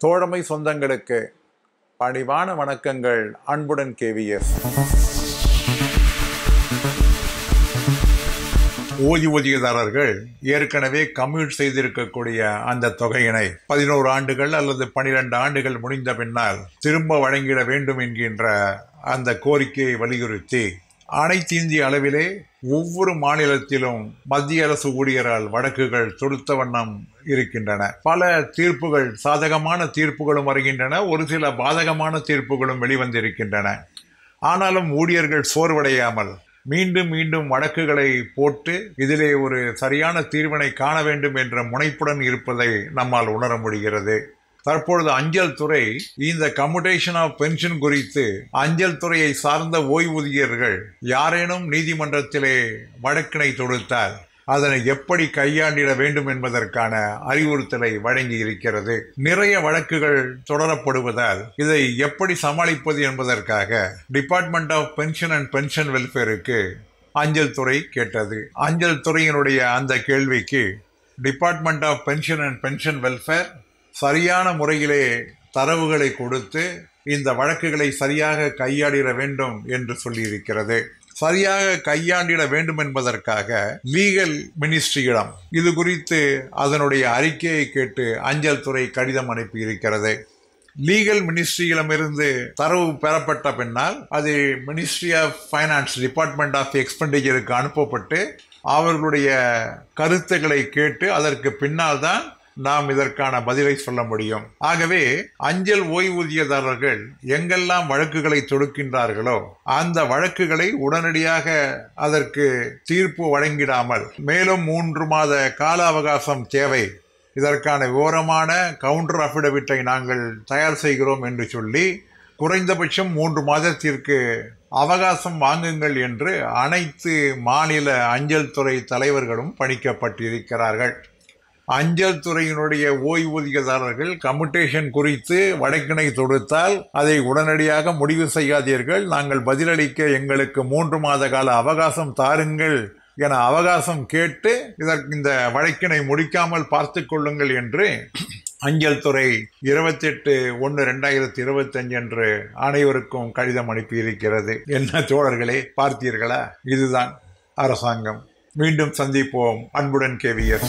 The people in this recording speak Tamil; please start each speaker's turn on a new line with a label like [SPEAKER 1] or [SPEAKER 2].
[SPEAKER 1] தோழமை சொந்தங்களுக்கு பணிவான வணக்கங்கள். அன்புடன் KVS. ஓய்வூதியதாரர்கள் ஏற்கனவே கம்யூட் செய்திருக்கக்கூடிய அந்த தொகையினை 11 ஆண்டுகள் அல்லது 12 ஆண்டுகள் முடிந்த பின்னால் திரும்ப வழங்கிட வேண்டும் என்கின்ற அந்த கோரிக்கையை வலியுறுத்தி அனைத்து இந்திய அளவிலே ஒவ்வொரு மாநிலத்திலும் மத்திய அரசு ஊழியரால் வழக்குகள் தொடுத்த வண்ணம் இருக்கின்றன. பல தீர்ப்புகள், சாதகமான தீர்ப்புகளும் வருகின்றன, ஒரு சில பாதகமான தீர்ப்புகளும் வெளிவந்திருக்கின்றன. ஆனாலும் ஊழியர்கள் சோர்வடையாமல் மீண்டும் மீண்டும் வழக்குகளை போட்டு இதிலே ஒரு சரியான தீர்வினை காண வேண்டும் என்ற முனைப்புடன் இருப்பதை நம்மால் உணர முடிகிறது. தற்பொழுது அஞ்சல் துறை இந்த கம்யூட்டேஷன் ஆஃப் பென்ஷன் குறித்து அஞ்சல் துறையை சார்ந்த ஓய்வூதியர்கள் யாரேனும் நீதிமன்றத்திலே வழக்கினை தொடுத்தால் அதனை எப்படி கையாண்டிட வேண்டும் என்பதற்கான அறிவுறுத்தலை வழங்கி இருக்கிறது. நிறைய வழக்குகள் தொடரப்படுவதால் இதை எப்படி சமாளிப்பது என்பதற்காக department of pension and pension வெல்ஃபேருக்கு அஞ்சல் துறை கேட்டது. அஞ்சல் துறையினுடைய அந்த கேள்விக்கு department of pension and pension welfare சரியான முறையிலே தரவுகளை கொடுத்து இந்த வழக்குகளை சரியாக கையாடிட வேண்டும் என்று சொல்லியிருக்கிறது. சரியாக கையாண்டிட வேண்டும் என்பதற்காக லீகல் மினிஸ்ட்ரியிடம் இது குறித்து அதனுடைய அறிக்கையை கேட்டு அஞ்சல் துறை கடிதம் அனுப்பியிருக்கிறது. லீகல் மினிஸ்ட்ரியிடமிருந்து தரவு பெறப்பட்ட பின்னால் அது ministry of finance, department of எக்ஸ்பெண்டிச்சருக்கு அனுப்பப்பட்டு அவர்களுடைய கருத்துக்களை கேட்டு அதற்கு பின்னால் தான் நாம் இதற்கான பதிலை சொல்ல முடியும். ஆகவே அஞ்சல் ஓய்வூதியதாரர்கள் எங்கெல்லாம் வழக்குகளை தொடுக்கின்றார்களோ அந்த வழக்குகளை உடனடியாக அதற்கு தீர்ப்பு வழங்கிடாமல் மேலும் 3 மாத கால அவகாசம் தேவை, இதற்கான விவரமான கவுண்டர் அஃபிடவிட்டை நாங்கள் தயார் செய்கிறோம் என்று சொல்லி குறைந்தபட்சம் 3 மாதத்திற்கு அவகாசம் வாங்குங்கள் என்று அனைத்து மாநில அஞ்சல் துறை தலைவர்களும் பணிக்கப்பட்டிருக்கிறார்கள். அஞ்சல் துறையினுடைய ஓய்வூதியதாரர்கள் கம்யூட்டேஷன் குறித்து வழக்கினை தொடுத்தால் அதை உடனடியாக முடிவு செய்யாதீர்கள், நாங்கள் பதிலளிக்க எங்களுக்கு 3 மாத கால அவகாசம் தாருங்கள் என அவகாசம் கேட்டு இந்த வழக்கினை முடிக்காமல் பார்த்து கொள்ளுங்கள் என்று அஞ்சல் துறை 28/1/2025 அன்று அனைவருக்கும் கடிதம் அனுப்பியிருக்கிறது. என்ன தோழர்களே, பார்த்தீர்களா? இதுதான் அரசாங்கம். மீண்டும் சந்திப்போம். அன்புடன் KVS.